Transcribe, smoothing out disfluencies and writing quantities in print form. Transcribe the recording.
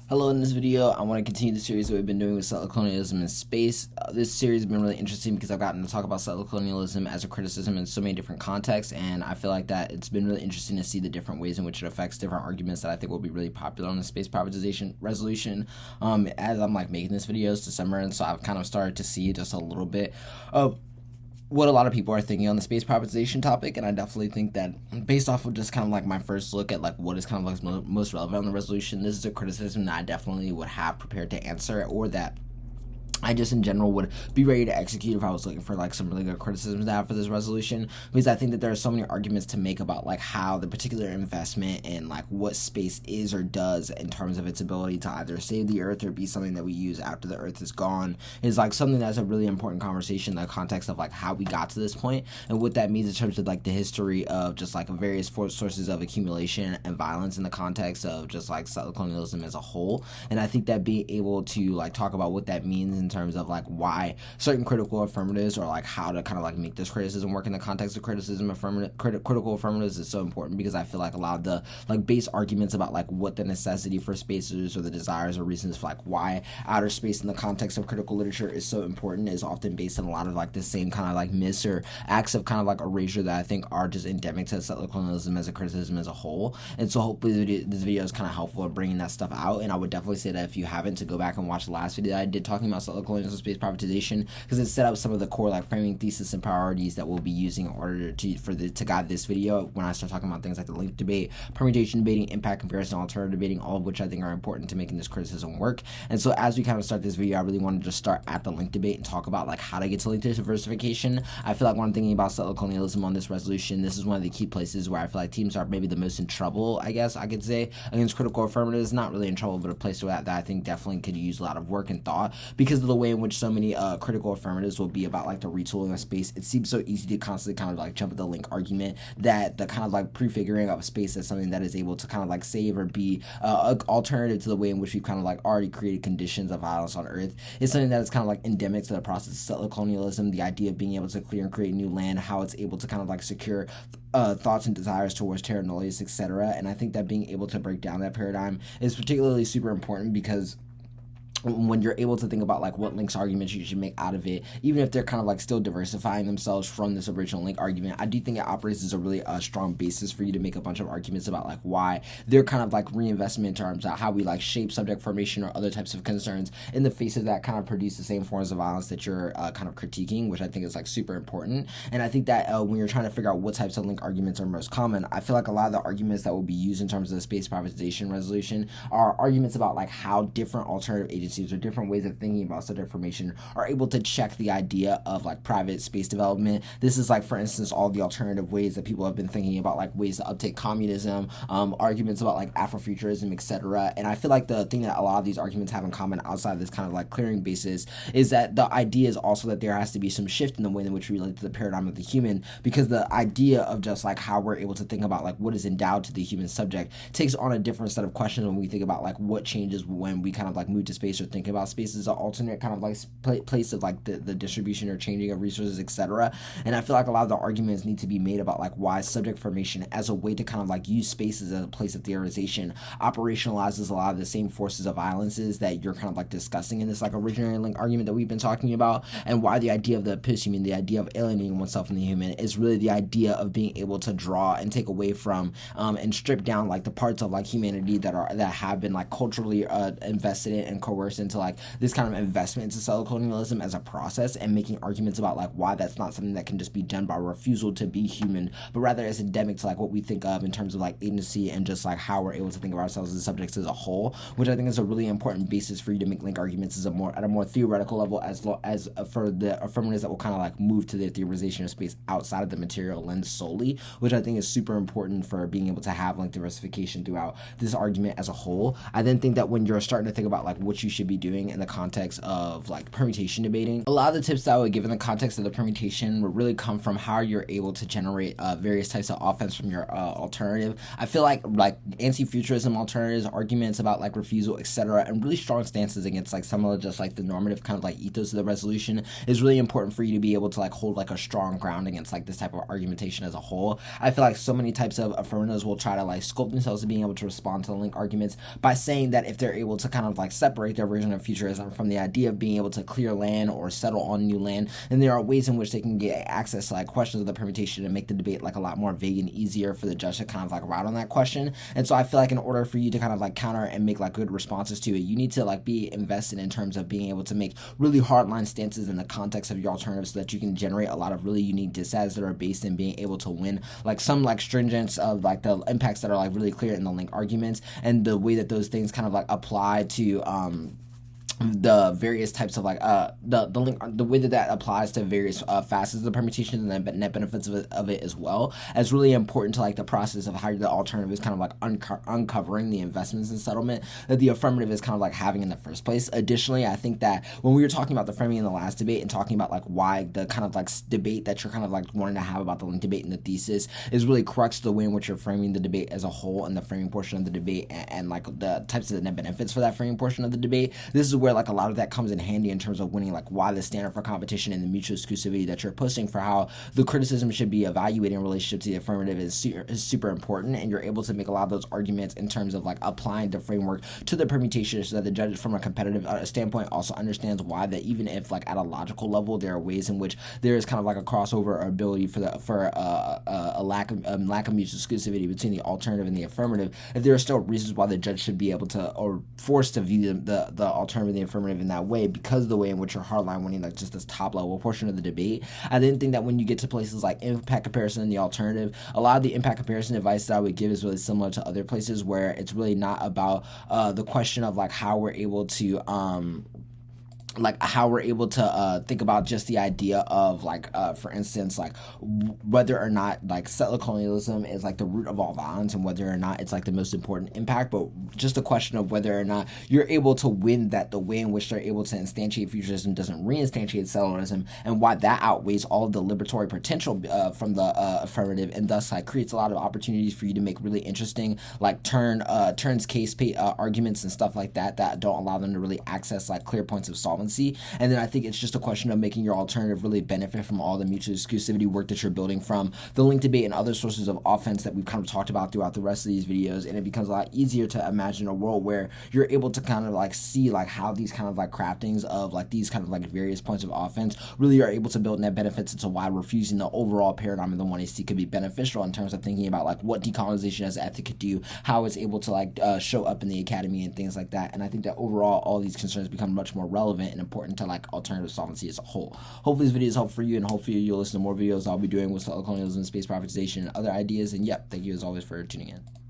Hello, in this video, I want to continue the series that we've been doing with settler colonialism in space. This series has been really interesting because I've gotten to talk about settler colonialism as a criticism in so many different contexts, and I feel like that it's been really interesting to see the different ways in which it affects different arguments that I think will be really popular on the space privatization resolution. As I'm making this video, it's December, and so I've kind of started to see just a little bit of what a lot of people are thinking on the space privatization topic, and I definitely think that based off of just kind of my first look at what is kind of most relevant on the resolution, this is a criticism that I definitely would have prepared to answer, or that I just in general would be ready to execute if I was looking for some really good criticisms to have for this resolution, because I think that there are so many arguments to make about how the particular investment and what space is or does in terms of its ability to either save the earth or be something that we use after the earth is gone is something that's a really important conversation in the context of how we got to this point and what that means in terms of the history of just various sources of accumulation and violence in the context of just settler colonialism as a whole. And I think that being able to talk about what that means in terms of why certain critical affirmatives, or how to kind of make this criticism work in the context of critical affirmatives is so important, because I feel a lot of the base arguments about what the necessity for space is, or the desires or reasons for why outer space in the context of critical literature is so important, is often based on a lot of the same kind of myths or acts of kind of erasure that I think are just endemic to settler colonialism as a criticism as a whole. And so hopefully this video is kind of helpful in bringing that stuff out, and I would definitely say that if you haven't, to go back and watch the last video that I did talking about settler colonialism, space privatization, because it set up some of the core framing thesis and priorities that we'll be using in order to guide this video when I start talking about things like the link debate, permutation debating, impact comparison, alternative debating, all of which I think are important to making this criticism work. And so as we kind of start this video, I really want to just start at the link debate and talk about how to get to link diversification. I feel when I'm thinking about settler colonialism on this resolution, this is one of the key places where I feel teams are maybe the most in trouble, I guess I could say, against critical affirmatives. Not really in trouble, but a place where that I think definitely could use a lot of work and thought, because of the way in which so many critical affirmatives will be about the retooling of space. It seems so easy to constantly kind of jump at the link argument that the kind of prefiguring of space as something that is able to kind of save or be an alternative to the way in which we've kind of already created conditions of violence on Earth is something that is kind of endemic to the process of settler colonialism. The idea of being able to clear and create new land, how it's able to kind of secure thoughts and desires towards terra nullius, etc. And I think that being able to break down that paradigm is particularly super important, because when you're able to think about what links arguments you should make out of it, even if they're kind of still diversifying themselves from this original link argument, I do think it operates as a really strong basis for you to make a bunch of arguments about why they're kind of reinvestment in terms of how we shape subject formation or other types of concerns in the face of that kind of produce the same forms of violence that you're kind of critiquing, which I think is super important. And I think that when you're trying to figure out what types of link arguments are most common, I feel a lot of the arguments that will be used in terms of the space privatization resolution are arguments about how different alternative agencies or different ways of thinking about subject formation are able to check the idea of private space development. This is for instance all the alternative ways that people have been thinking about ways to uptake communism, arguments about Afrofuturism, etc. And I feel the thing that a lot of these arguments have in common outside of this kind of clearing basis is that the idea is also that there has to be some shift in the way in which we relate to the paradigm of the human, because the idea of just how we're able to think about what is endowed to the human subject takes on a different set of questions when we think about what changes when we kind of move to space or think about space as an alternate kind of place of the distribution or changing of resources, etc. And I feel a lot of the arguments need to be made about why subject formation as a way to kind of use spaces as a place of theorization operationalizes a lot of the same forces of violences that you're kind of discussing in this originary link argument that we've been talking about, and why the idea of the episteme, the idea of alienating oneself from the human, is really the idea of being able to draw and take away from and strip down the parts of humanity that have been culturally invested in and coerced into this kind of investment into settler colonialism as a process, and making arguments about why that's not something that can just be done by refusal to be human, but rather is endemic to what we think of in terms of agency and just how we're able to think of ourselves as subjects as a whole, which I think is a really important basis for you to make link arguments at a more theoretical level, as for the affirmatives that will kind of move to the theorization of space outside of the material lens solely, which I think is super important for being able to have link diversification throughout this argument as a whole. I then think that when you're starting to think about what you should be doing in the context of like permutation debating. A lot of the tips that I would give in the context of the permutation would really come from how you're able to generate various types of offense from your alternative. I feel like anti-futurism alternatives, arguments about like refusal, etc., and really strong stances against like some of just like the normative kind of like ethos of the resolution is really important for you to be able to like hold like a strong ground against like this type of argumentation as a whole. I feel like so many types of affirmatives will try to like scope themselves to being able to respond to the link arguments by saying that if they're able to kind of like separate their version of futurism from the idea of being able to clear land or settle on new land, then there are ways in which they can get access to like questions of the permutation and make the debate like a lot more vague and easier for the judge to kind of like route on that question. And so I feel like in order for you to kind of like counter and make like good responses to it, you need to like be invested in terms of being able to make really hardline stances in the context of your alternatives so that you can generate a lot of really unique dissets that are based in being able to win like some like stringence of like the impacts that are like really clear in the link arguments, and the way that those things kind of like apply to the various types of like the way that applies to various facets of the permutations and the net benefits of it as well, as really important to like the process of how the alternative is kind of like uncovering the investments in settlement that the affirmative is kind of like having in the first place. Additionally, I think that when we were talking about the framing in the last debate and talking about like why the kind of like debate that you're kind of like wanting to have about the link debate and the thesis is really crux to the way in which you're framing the debate as a whole and the framing portion of the debate and like the types of the net benefits for that framing portion of the debate. This is where like a lot of that comes in handy in terms of winning, like why the standard for competition and the mutual exclusivity that you're pushing for how the criticism should be evaluated in relationship to the affirmative is super important, and you're able to make a lot of those arguments in terms of like applying the framework to the permutation so that the judge from a competitive standpoint also understands why that even if like at a logical level there are ways in which there is kind of like a crossover or ability for a lack of mutual exclusivity between the alternative and the affirmative, if there are still reasons why the judge should be able to or forced to view the alternative and the affirmative in that way because of the way in which you're hardline winning like just this top level portion of the debate. I didn't think that when you get to places like impact comparison and the alternative, a lot of the impact comparison advice that I would give is really similar to other places where it's really not about the question of like how we're able to think about just the idea of like for instance like whether or not like settler colonialism is like the root of all violence and whether or not it's like the most important impact, but just a question of whether or not you're able to win that the way in which they're able to instantiate futurism doesn't reinstantiate settlerism, and why that outweighs all of the liberatory potential from the affirmative, and thus like creates a lot of opportunities for you to make really interesting like turns case arguments and stuff like that don't allow them to really access like clear points of solvency. And then I think it's just a question of making your alternative really benefit from all the mutual exclusivity work that you're building from the link debate and other sources of offense that we've kind of talked about throughout the rest of these videos. And it becomes a lot easier to imagine a world where you're able to kind of like see like how these kind of like craftings of like these kind of like various points of offense really are able to build net benefits into why refusing the overall paradigm of the 1AC could be beneficial in terms of thinking about like what decolonization as an ethic could do, how it's able to like show up in the academy and things like that. And I think that overall all these concerns become much more relevant and important to like alternative solvency as a whole. Hopefully this video is helpful for you, and hopefully you'll listen to more videos I'll be doing with Settler Colonialism, space privatization, and other ideas. And yep, thank you as always for tuning in.